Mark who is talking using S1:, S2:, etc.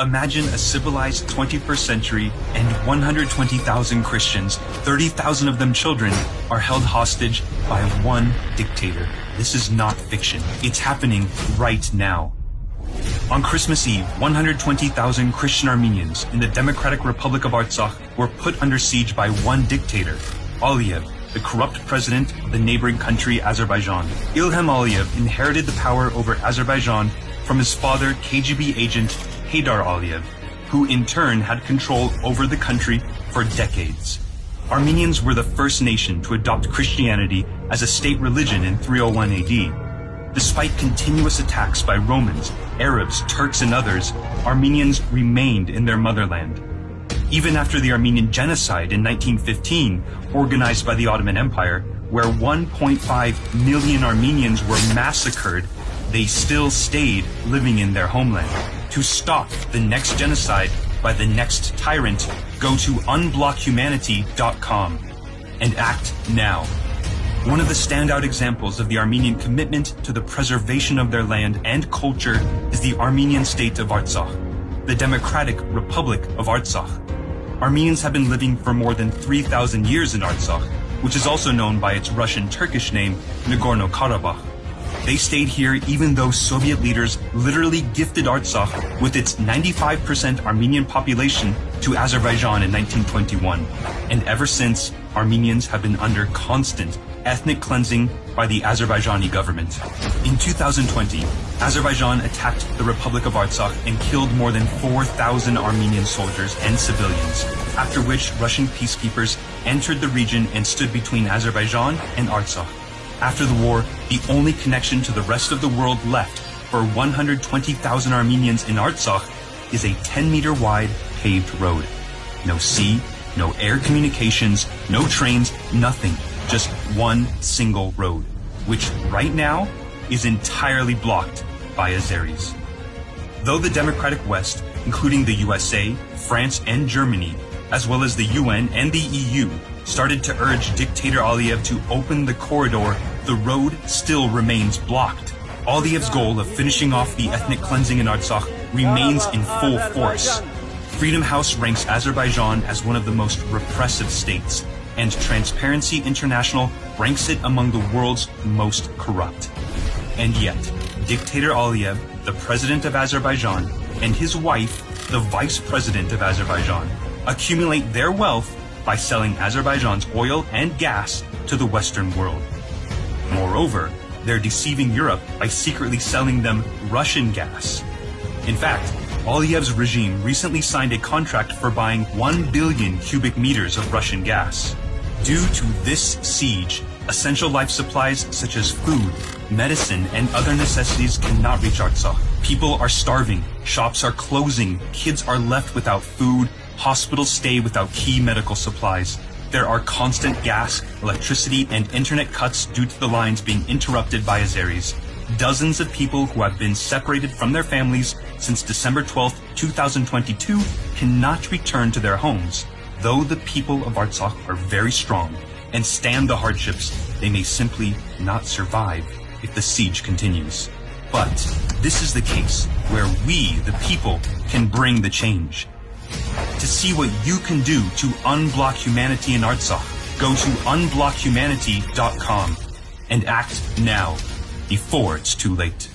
S1: Imagine a civilized 21st century and 120,000 Christians, 30,000 of them children, are held hostage by one dictator. This is not fiction. It's happening right now. On Christmas Eve, 120,000 Christian Armenians in the Democratic Republic of Artsakh were put under siege by one dictator, Aliyev, the corrupt president of the neighboring country Azerbaijan. Ilham Aliyev inherited the power over Azerbaijan from his father, KGB agent Heydar Aliyev, who in turn had control over the country for decades. Armenians were the first nation to adopt Christianity as a state religion in 301 AD. Despite continuous attacks by Romans, Arabs, Turks, and others, Armenians remained in their motherland. Even after the Armenian Genocide in 1915, organized by the Ottoman Empire, where 1.5 million Armenians were massacred, they still stayed living in their homeland. To stop the next genocide by the next tyrant, go to unblockhumanity.com and act now. One of the standout examples of the Armenian commitment to the preservation of their land and culture is the Armenian state of Artsakh, the Democratic Republic of Artsakh. Armenians have been living for more than 3,000 years in Artsakh, which is also known by its Russian-Turkish name, Nagorno-Karabakh. They stayed here even though Soviet leaders literally gifted Artsakh with its 95% Armenian population to Azerbaijan in 1921. And ever since, Armenians have been under constant ethnic cleansing by the Azerbaijani government. In 2020, Azerbaijan attacked the Republic of Artsakh and killed more than 4,000 Armenian soldiers and civilians, after which Russian peacekeepers entered the region and stood between Azerbaijan and Artsakh. After the war, the only connection to the rest of the world left for 120,000 Armenians in Artsakh is a 10-meter wide paved road. No sea, no air communications, no trains, nothing. Just one single road, which right now is entirely blocked by Azeris. Though the Democratic West, including the USA, France, and Germany, as well as the UN and the EU, started to urge dictator Aliyev to open the corridor, the road still remains blocked. Aliyev's goal of finishing off the ethnic cleansing in Artsakh remains in full force. Freedom House ranks Azerbaijan as one of the most repressive states, and Transparency International ranks it among the world's most corrupt. And yet, dictator Aliyev, the president of Azerbaijan, and his wife, the vice president of Azerbaijan, accumulate their wealth by selling Azerbaijan's oil and gas to the Western world. Moreover, they're deceiving Europe by secretly selling them Russian gas. In fact, Aliyev's regime recently signed a contract for buying 1 billion cubic meters of Russian gas. Due to this siege, essential life supplies such as food, medicine, and other necessities cannot reach Artsakh. People are starving, shops are closing, kids are left without food, hospitals stay without key medical supplies. There are constant gas, electricity, and internet cuts due to the lines being interrupted by Azeris. Dozens of people who have been separated from their families since December 12, 2022 cannot return to their homes. Though the people of Artsakh are very strong and stand the hardships, they may simply not survive if the siege continues. But this is the case where we, the people, can bring the change. To see what you can do to unblock humanity in Artsakh, go to unblockhumanity.com and act now before it's too late.